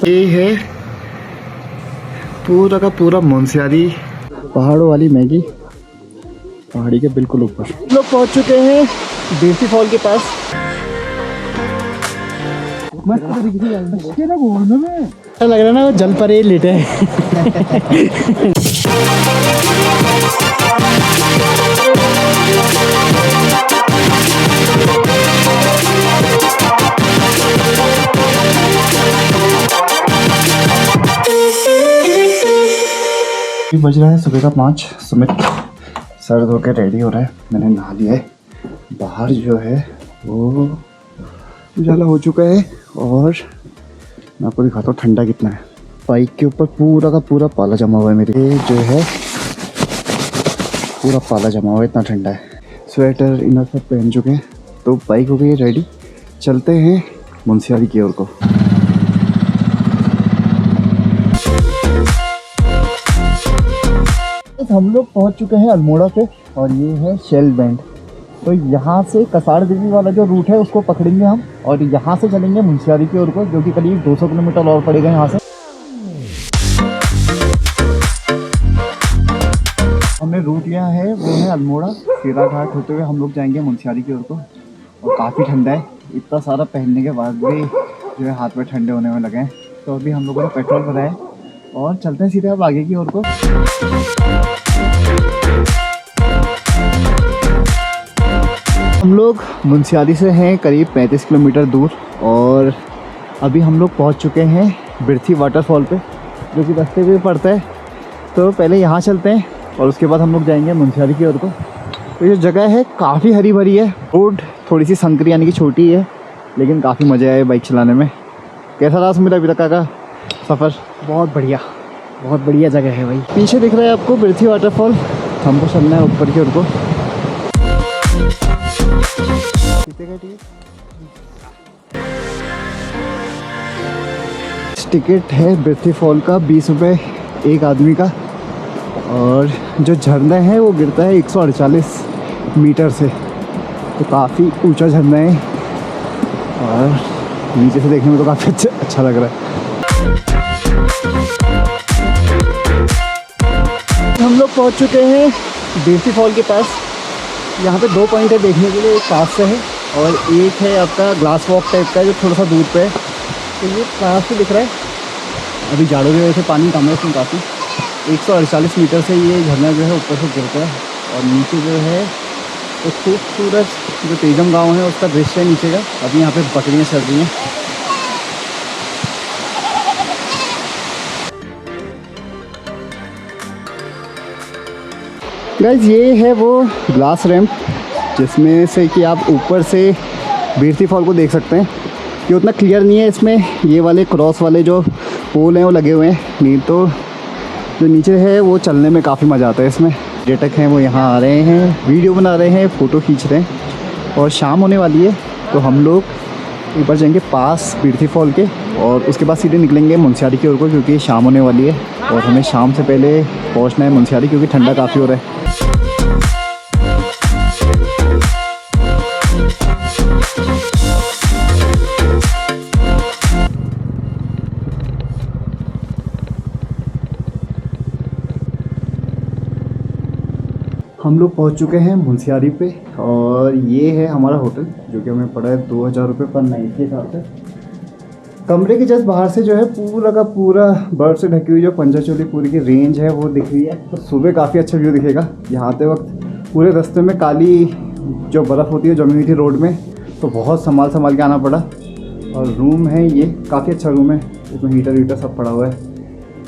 ये है पूरा का पूरा मुनस्यारी पहाड़ों वाली मैगी, पहाड़ी के बिल्कुल ऊपर। लोग पहुंच चुके हैं देसी फॉल के पास। लग रहा है ना वो जल पर ही लेटे हैं। बज रहा है सुबह का 5। सुमित सर धो के रेडी हो रहा है, मैंने नहा लिया है। बाहर जो है वो उजाला हो चुका है और मैं आपको दिखाता हूँ ठंडा कितना है। बाइक के ऊपर पूरा का पूरा पाला जमा हुआ है मेरे, जो है पूरा पाला जमा हुआ है, इतना ठंडा है। स्वेटर इनर सब पहन चुके हैं, तो बाइक हो गई है रेडी। चलते हैं मुनस्यारी की ओर को। हम लोग पहुंच चुके हैं अल्मोड़ा पे और ये है शेल बैंड। तो यहाँ से कसार देवी वाला जो रूट है उसको पकड़ेंगे हम और यहाँ से चलेंगे मुनस्यारी की ओर को, जो कि करीब 200 किलोमीटर और पड़ेगा यहाँ से। हमने रूट लिया है वो है अल्मोड़ा, सीरा घाट होते हुए हम लोग जाएंगे मुनस्यारी की ओर को। और काफ़ी ठंडा है, इतना सारा पहनने के बाद भी जो है हाथ में ठंडे होने में लगे हैं। तो अभी हम लोगों ने पेट्रोल भरा है और चलते हैं सीधे अब आगे की ओर को। हम लोग मुनस्यारी से हैं करीब 35 किलोमीटर दूर और अभी हम लोग पहुंच चुके हैं बिरथी वाटरफॉल पे, जो कि रास्ते पे पड़ता है। तो पहले यहाँ चलते हैं और उसके बाद हम लोग जाएंगे मुनस्यारी की ओर को। तो ये जगह है काफ़ी हरी भरी है, रोड थोड़ी सी संकरी यानी कि छोटी है, लेकिन काफ़ी मज़ा आया बाइक चलाने में। कैसा रहा सुमित अभी तक का सफ़र? बहुत बढ़िया जगह है भाई। पीछे दिख रहा है आपको बिरथी वाटरफॉल, हमको चलना है ऊपर की ओर को। टिकट है बिरथी फॉल का 20 रुपये एक आदमी का। और जो झरना है वो गिरता है 148 मीटर से, तो काफ़ी ऊंचा झरना है और नीचे से देखने में तो काफ़ी अच्छा लग रहा है। हम लोग पहुंच चुके हैं बिरथी फॉल के पास। यहाँ पे 2 पॉइंट है देखने के लिए, एक पास से है और एक है आपका ग्लास वॉक टाइप का जो थोड़ा सा दूर पे है। तो ये पास से दिख रहा है, अभी जाड़ों की वजह से पानी कम है इसमें काफ़ी। 148 मीटर से ये झरना जो है ऊपर से गिरता है और नीचे जो है तो खूबसूरत जो तेजम गांव है उसका दृश्य है नीचे का। अभी यहाँ पे बकरियाँ चल रही हैं। गाइस ये है वो ग्लास रैंप जिसमें से कि आप ऊपर से बिरथी फॉल को देख सकते हैं। ये उतना क्लियर नहीं है, इसमें ये वाले क्रॉस वाले जो पोल हैं वो लगे हुए हैं, नहीं तो जो नीचे है वो चलने में काफ़ी मज़ा आता है। इसमें पर्यटक हैं वो यहाँ आ रहे हैं, वीडियो बना रहे हैं, फ़ोटो खींच रहे हैं। और शाम होने वाली है तो हम लोग एक बार जाएंगे पास बिरथी फॉल के और उसके बाद सीधे निकलेंगे मुनस्यारी की ओर को, क्योंकि शाम होने वाली है और हमें शाम से पहले पहुँचना है मुनस्यारी, क्योंकि ठंडा काफ़ी हो रहा है। हम लोग पहुंच चुके हैं मुनस्यारी पे और ये है हमारा होटल, जो कि हमें पड़ा है 2000 रुपये पर नाइट के हिसाब से। कमरे के जस्ट बाहर से जो है पूरा का पूरा बर्फ से ढकी हुई जो पंजाचोली पूरी की रेंज है वो दिख रही है। तो सुबह काफ़ी अच्छा व्यू दिखेगा। यहाँ आते वक्त पूरे रास्ते में काली जो बर्फ़ होती है जमी हुई थी रोड में, तो बहुत संभाल के आना पड़ा। और रूम है ये, काफ़ी अच्छा रूम है, इसमें हीटर वीटर सब पड़ा हुआ है।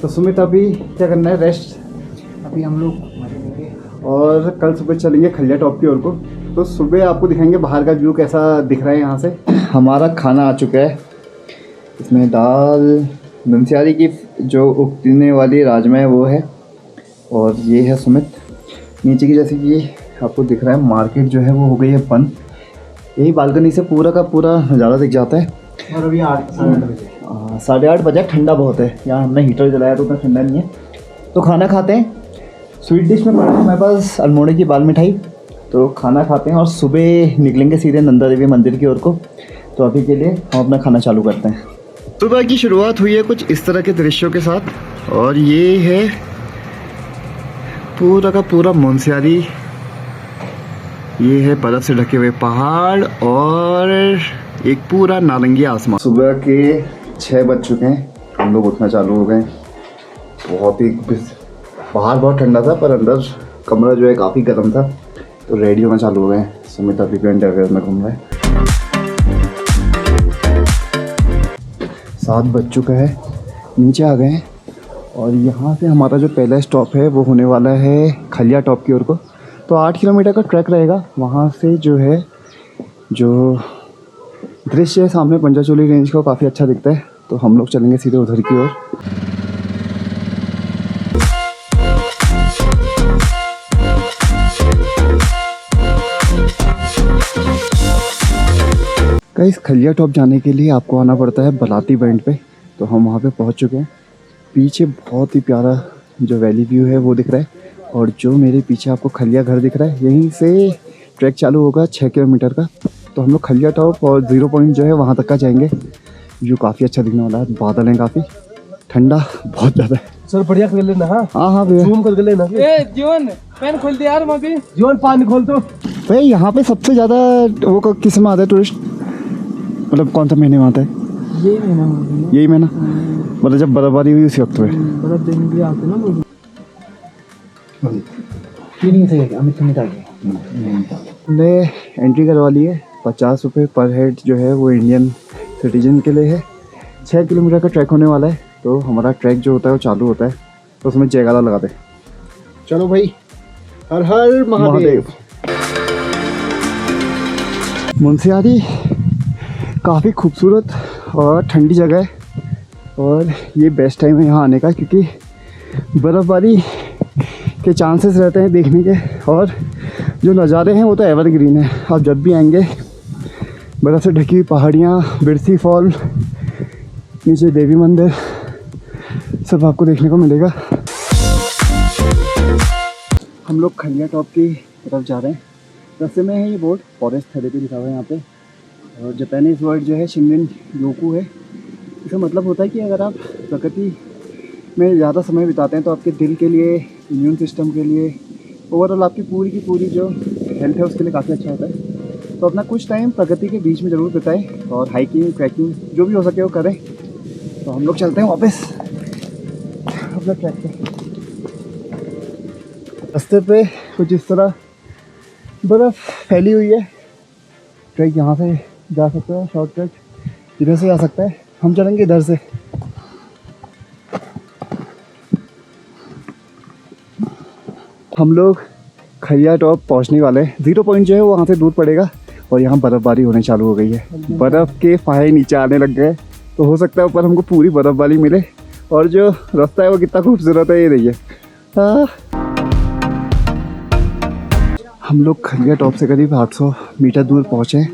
तो सुमित अभी क्या करना है? रेस्ट। अभी हम लोग और कल सुबह चलेंगे खलिया टॉप की ओर को। तो सुबह आपको दिखाएंगे बाहर का व्यू कैसा दिख रहा है यहाँ से। हमारा खाना आ चुका है, इसमें दाल, मुनस्यारी की जो उगने वाली राजमा है वो है, और ये है सुमित। नीचे की जैसे कि आपको दिख रहा है मार्केट जो है वो हो गई है बंद। यही बालकनी से पूरा का पूरा नज़ारा दिख जाता है। और अभी 8:30 बजे, ठंडा बहुत है यहाँ। हमने हीटर जलाया तो उतना ठंडा नहीं है। तो खाना खाते हैं। स्वीट डिश में पड़ा है हमारे पास अल्मोड़े की बाल मिठाई तो खाना खाते हैं और सुबह निकलेंगे सीधे नंदा देवी मंदिर की ओर को। तो अभी के लिए हम अपना खाना चालू करते हैं। सुबह की शुरुआत हुई है कुछ इस तरह के दृश्यों के साथ और ये है पूरा का पूरा मुनस्यारी। ये है बर्फ़ से ढके हुए पहाड़ और एक पूरा नारंगी आसमान। सुबह के 6 बज चुके हैं, हम लोग उठना चालू हो गए। बहुत ही बाहर बहुत ठंडा था पर अंदर कमरा जो है काफ़ी गर्म था, तो रेडी होना चालू हो गए। सुमित अभी भी अंडरवेयर में घूम रहे हैं। 7 बज चुका है, नीचे आ गए हैं और यहाँ से हमारा जो पहला स्टॉप है वो होने वाला है खलिया टॉप की ओर को। तो 8 किलोमीटर का ट्रैक रहेगा। वहाँ से जो है जो दृश्य है सामने पंजाचोली रेंज का काफ़ी अच्छा दिखता है, तो हम लोग चलेंगे सीधे उधर की ओर। गाइस खलिया टॉप जाने के लिए आपको आना पड़ता है बलाती बैंड पे। तो हम वहाँ पे पहुँच चुके हैं। पीछे बहुत ही प्यारा जो वैली व्यू है वो दिख रहा है और जो मेरे पीछे आपको खलिया घर दिख रहा है, यहीं से ट्रैक चालू होगा 6 किलोमीटर का। तो हम लोग खलिया टॉप और 0 पॉइंट जो है वहाँ तक का जाएंगे। व्यू काफ़ी अच्छा दिखने वाला है। बादल हैं काफ़ी, ठंडा बहुत ज़्यादा है। सर बढ़िया कर लेना। हाँ भैया जूम कर लेना। ए जीवन पेन खोल दे यार। मम्मी जीवन पानी खोल दो भाई। यहाँ पे सबसे ज़्यादा वो किस में आता है टूरिस्ट, मतलब कौन सा महीने में आता है? यही महीना मतलब जब बर्फबारी हुई उसी वक्त में बर्फ देखने के लिए आते ना लोग। हमने एंट्री करवा ली है। 50 रुपये पर हेड जो है वो इंडियन सिटीजन के लिए है। 6 किलोमीटर का ट्रैक होने वाला है। तो हमारा ट्रैक जो होता है वो चालू होता है, तो उसमें जयकारा लगा दे। चलो भाई, हर हर महादेव। मुनस्यारी काफ़ी खूबसूरत और ठंडी जगह है और ये बेस्ट टाइम है यहाँ आने का, क्योंकि बर्फ़बारी के चांसेस रहते हैं देखने के और जो नज़ारे हैं वो तो एवरग्रीन है। आप जब भी आएंगे बर्फ़ से ढकी हुई पहाड़ियाँ, बिरसी फॉल, नीचे देवी मंदिर, सब आपको देखने को मिलेगा। हम लोग खलिया टॉप की तरफ जा रहे हैं। रास्ते में है ये बोर्ड फॉरेस्ट थेरेपी लिखा हुआ है यहाँ पे और जापानीज़ वर्ड जो है शिनरिन योकू है। इसका मतलब होता है कि अगर आप प्रकृति में ज़्यादा समय बिताते हैं तो आपके दिल के लिए, इम्यून सिस्टम के लिए, ओवरऑल आपकी पूरी की पूरी जो हेल्थ है उसके लिए काफ़ी अच्छा होता है। तो अपना कुछ टाइम प्रकृति के बीच में ज़रूर बिताएं और हाइकिंग, ट्रैकिंग जो भी हो सके वो करें। तो हम लोग चलते हैं वापस अपना ट्रैक पे। रास्ते पे कुछ इस तरह बर्फ़ फैली हुई है। ट्रैक यहाँ से जा सकते हैं, शॉर्टकट इधर से जा सकता है। हम चलेंगे इधर से। हम लोग खलिया टॉप पहुँचने वाले हैं। 0 पॉइंट जो है वो वहाँ से दूर पड़ेगा और यहाँ बर्फ़बारी होने चालू हो गई है। बर्फ़ के फाहे नीचे आने लग गए, तो हो सकता है ऊपर हमको पूरी बर्फ़बारी मिले। और जो रास्ता है वो कितना खूबसूरत है, ये देखिए। हम लोग खलिया टॉप से करीब 800 मीटर दूर पहुँचे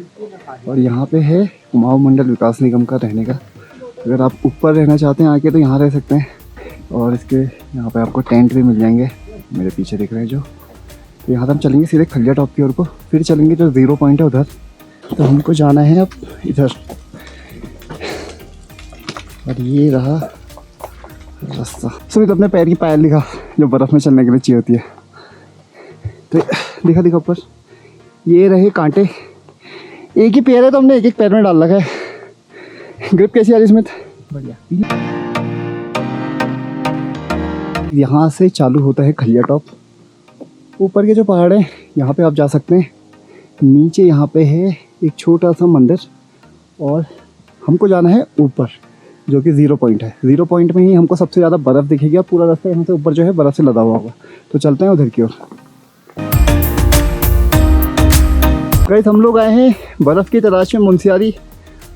और यहाँ पे है कुमाऊं मंडल विकास निगम का रहने का। अगर आप ऊपर रहना चाहते हैं आके तो यहाँ रह सकते हैं और इसके यहाँ पे आपको टेंट भी मिल जाएंगे। मेरे पीछे दिख रहे हैं जो। तो यहाँ से हम चलेंगे सीधे खलिया टॉप की ओर को, फिर चलेंगे जो 0 पॉइंट है उधर। तो हमको जाना है अब इधर और ये रहा रास्ता। सुमित अपने पैर की पायल दिखा जो बर्फ़ में चलने के लिए चाहिए होती है। तो दिखा ऊपर, ये रहे कांटे। एक ही पैर है तो हमने एक पैर में डाल रखा है। ग्रिप कैसी आ रही स्मिथ? बढ़िया। यहाँ से चालू होता है खलिया टॉप। ऊपर के जो पहाड़ हैं यहाँ पे आप जा सकते हैं। नीचे यहाँ पे है एक छोटा सा मंदिर और हमको जाना है ऊपर जो कि 0 पॉइंट है। 0 पॉइंट में ही हमको सबसे ज़्यादा बर्फ़ दिखेगी। पूरा रास्ता यहाँ से ऊपर जो है बर्फ़ से लदा हुआ होगा। तो चलते हैं उधर की ओर। गाइस हम लोग आए हैं बर्फ़ की तलाश में मुनस्यारी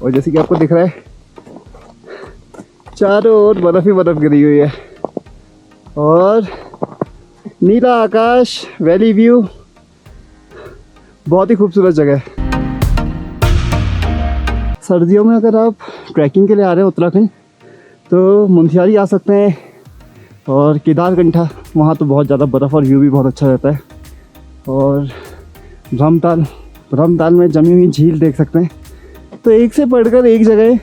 और जैसे कि आपको दिख रहा है चारों ओर बर्फ़ ही बर्फ़ गिरी हुई है और नीला आकाश, वैली व्यू, बहुत ही खूबसूरत जगह है। सर्दियों में अगर आप ट्रैकिंग के लिए आ रहे हैं उत्तराखंड तो मुनस्यारी आ सकते हैं और केदारकंठा, वहाँ तो बहुत ज़्यादा बर्फ़ और व्यू भी बहुत अच्छा रहता है। और ब्रह्मताल में जमी हुई झील देख सकते हैं। तो एक से बढ़कर एक जगह है,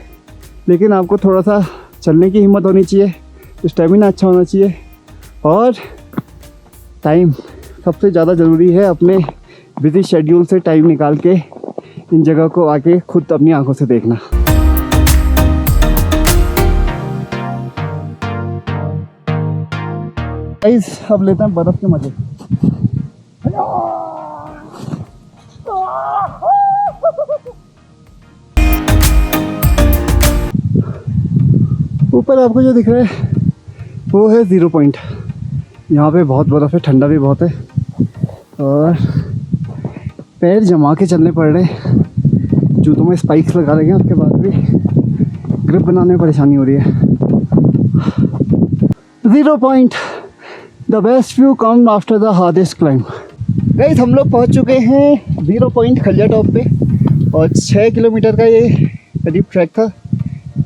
लेकिन आपको थोड़ा सा चलने की हिम्मत होनी चाहिए, स्टेमिना अच्छा होना चाहिए और टाइम सबसे ज़्यादा ज़रूरी है। अपने बिजी शेड्यूल से टाइम निकाल के इन जगह को आके खुद अपनी आंखों से देखना। गाइस अब लेते हैं बर्फ़ के मज़े। ऊपर आपको जो दिख रहा है वो है 0 पॉइंट। यहाँ पे बहुत बर्फ़ है, ठंडा भी बहुत है और पैर जमा के चलने पड़ रहे हैं। जूतों में स्पाइक्स लगा रहे हैं, उसके बाद भी ग्रिप बनाने में परेशानी हो रही है। 0 point, the best view come after the hardest climb. Guys हम लोग पहुँच चुके हैं 0 पॉइंट खलिया टॉप पे और 6 किलोमीटर का ये करीब ट्रैक था।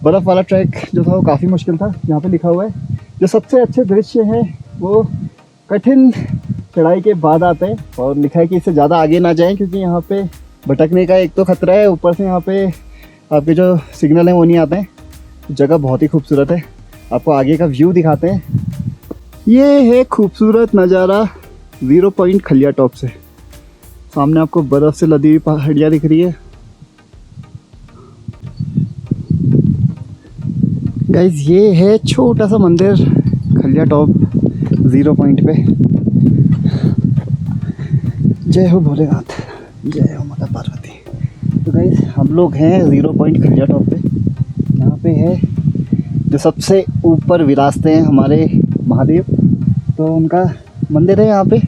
बर्फ़ वाला ट्रैक जो था वो काफ़ी मुश्किल था। यहाँ पे लिखा हुआ है जो सबसे अच्छे दृश्य हैं वो कठिन चढ़ाई के बाद आते हैं, और लिखा है कि इससे ज़्यादा आगे ना जाएं क्योंकि यहाँ पे भटकने का एक तो ख़तरा है, ऊपर से यहाँ पे आपके जो सिग्नल हैं वो नहीं आते हैं। जगह बहुत ही खूबसूरत है, आपको आगे का व्यू दिखाते हैं। ये है खूबसूरत नज़ारा 0 पॉइंट खलिया टॉप से। सामने आपको बर्फ़ से लदी हुई पहाड़ियाँ दिख रही है। गाइस ये है छोटा सा मंदिर खलिया टॉप 0 पॉइंट पे। जय हो भोलेनाथ, जय हो माता पार्वती। तो गाइस हम लोग हैं 0 पॉइंट खलिया टॉप पे। यहाँ पे है जो सबसे ऊपर विराजते हैं हमारे महादेव, तो उनका मंदिर है यहाँ पे।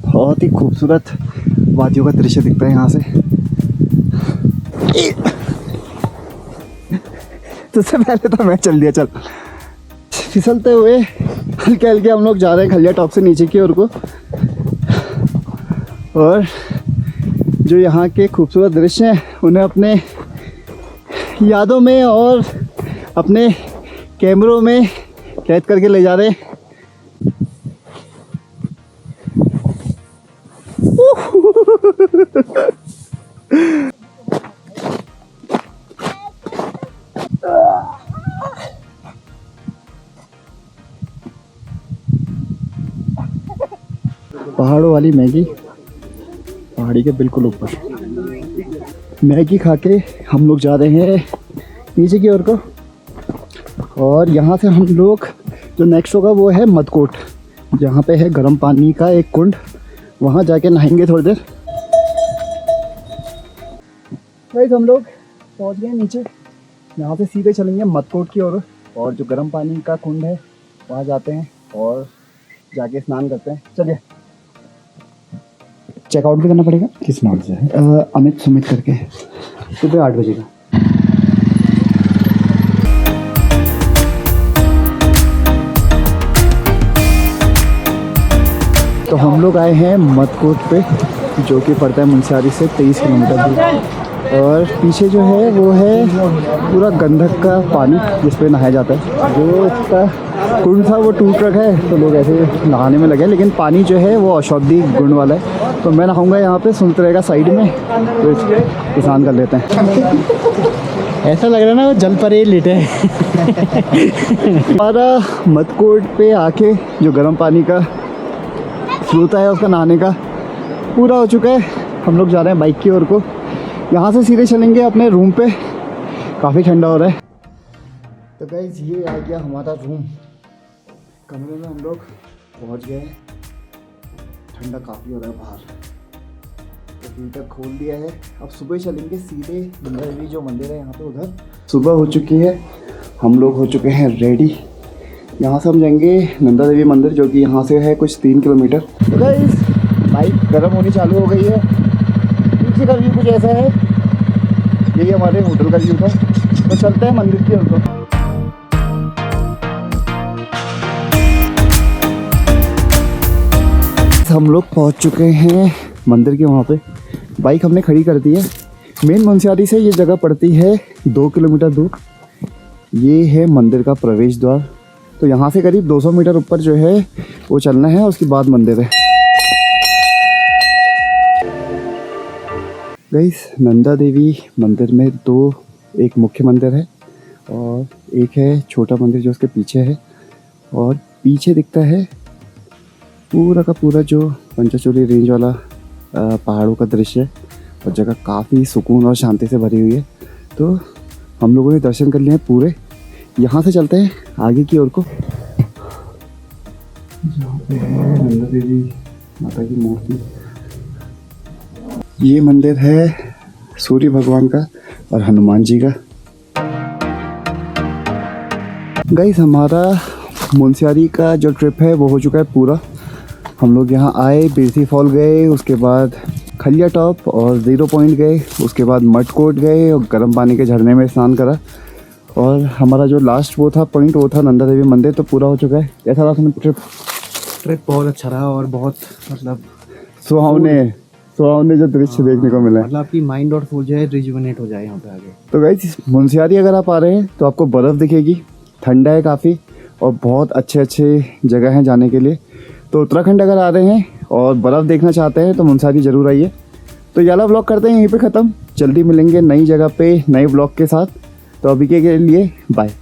बहुत ही खूबसूरत वादियों का दृश्य दिखता है यहाँ से। सबसे पहले तो मैं चल दिया, चल फिसलते हुए हल्के हल्के हम लोग जा रहे हैं खलिया टॉप से नीचे की ओर को। और जो यहाँ के खूबसूरत दृश्य हैं उन्हें अपने यादों में और अपने कैमरों में कैद करके ले जा रहे हैं। पहाड़ों वाली मैगी, पहाड़ी के बिल्कुल ऊपर मैगी खा के हम लोग जा रहे हैं नीचे की ओर को। और यहाँ से हम लोग जो नेक्स्ट होगा वो है मदकोट, जहाँ पे है गर्म पानी का एक कुंड, वहाँ जाके नहाएंगे थोड़ी देर। गाइस हम लोग पहुँच गए नीचे, यहाँ से सीधे चलेंगे मदकोट की ओर और जो गर्म पानी का कुंड है वहाँ जाते हैं और जाके स्नान करते हैं। चलिए। चेकआउट भी करना पड़ेगा। किस नाम से है? अमित सुमित करके, सुबह 8 बजे का। तो हम लोग आए हैं मदकोट पे, जो कि पड़ता है मुनस्यारी से 23 किलोमीटर दूर। और पीछे जो है वो है पूरा गंधक का पानी जिस पे नहाया जाता है। जो इसका कुंड था वो टूट रखा है तो लोग ऐसे नहाने में लगे, लेकिन पानी जो है वो औषधि गुण वाला है। तो मैं नहाऊंगा यहाँ पे, सुनते रहेगा साइड में, तो स्नान कर लेते हैं। ऐसा लग रहा है ना वो जल पर ही लेटे हैं। हमारा मदकोट पे आके जो गर्म पानी का स्रोत है उसका नहाने का पूरा हो चुका है। हम लोग जा रहे हैं बाइक की ओर को। यहाँ से सीधे चलेंगे अपने रूम पे, काफ़ी ठंडा हो रहा है। तो गाइस ये आ गया हमारा रूम। कमरे में हम लोग पहुँच गए। ठंडा काफ़ी हो रहा है बाहर, तो हीटर खोल दिया है। अब सुबह चलेंगे सीधे नंदा देवी जो मंदिर है यहाँ पे, उधर। सुबह हो चुकी है, हम लोग हो चुके हैं रेडी। यहाँ से हम जाएंगे नंदा देवी मंदिर, जो कि यहाँ से है कुछ 3 किलोमीटर। तो गाइस बाइक गर्म होनी चालू हो गई है। पीछे का व्यू कुछ ऐसा है, यही हमारे होटल का व्यू था। तो चलते हैं मंदिर की ओर को। हम लोग पहुँच चुके हैं मंदिर के वहाँ पे। बाइक हमने खड़ी कर दी है। मेन मुनस्यारी से ये जगह पड़ती है 2 किलोमीटर दूर। ये है मंदिर का प्रवेश द्वार। तो यहाँ से करीब 200 मीटर ऊपर जो है वो चलना है, उसके बाद मंदिर है। गाइस नंदा देवी मंदिर में एक मुख्य मंदिर है और एक है छोटा मंदिर जो उसके पीछे है, और पीछे दिखता है पूरा का पूरा जो पंचचूली रेंज वाला पहाड़ों का दृश्य है, और जगह काफ़ी सुकून और शांति से भरी हुई है। तो हम लोगों ने दर्शन कर लिए हैं पूरे। यहाँ से चलते हैं आगे की ओर को, जहाँ पे है नंदा देवी माता की मूर्ति। ये मंदिर है सूर्य भगवान का और हनुमान जी का। गाइस हमारा मुनस्यारी का जो ट्रिप है वो हो चुका है पूरा। हम लोग यहाँ आए, बिरसी फॉल गए, उसके बाद खलिया टॉप और 0 पॉइंट गए, उसके बाद मटकोट गए और गर्म पानी के झरने में स्नान करा, और हमारा जो लास्ट वो था पॉइंट वो था नंदा देवी मंदिर। तो पूरा हो चुका है। कैसा रहा ट्रिप? बहुत अच्छा रहा और बहुत मतलब सुहावने जो दृश्य देखने को मिला है, मतलब आपकी माइंड और सोल जो है रिजुवेनेट हो जाए यहाँ पे आगे। तो गाइस मुनस्यारी अगर आप आ रहे हैं तो आपको बर्फ़ दिखेगी, ठंडा है काफ़ी और बहुत अच्छे जगह हैं जाने के लिए। तो उत्तराखंड अगर आ रहे हैं और बर्फ़ देखना चाहते हैं तो मुनस्यारी ज़रूर आइए। तो ये वाला व्लॉग करते हैं यहीं पे ख़त्म। जल्दी मिलेंगे नई जगह पे नए व्लॉग के साथ। तो अभी के लिए बाय।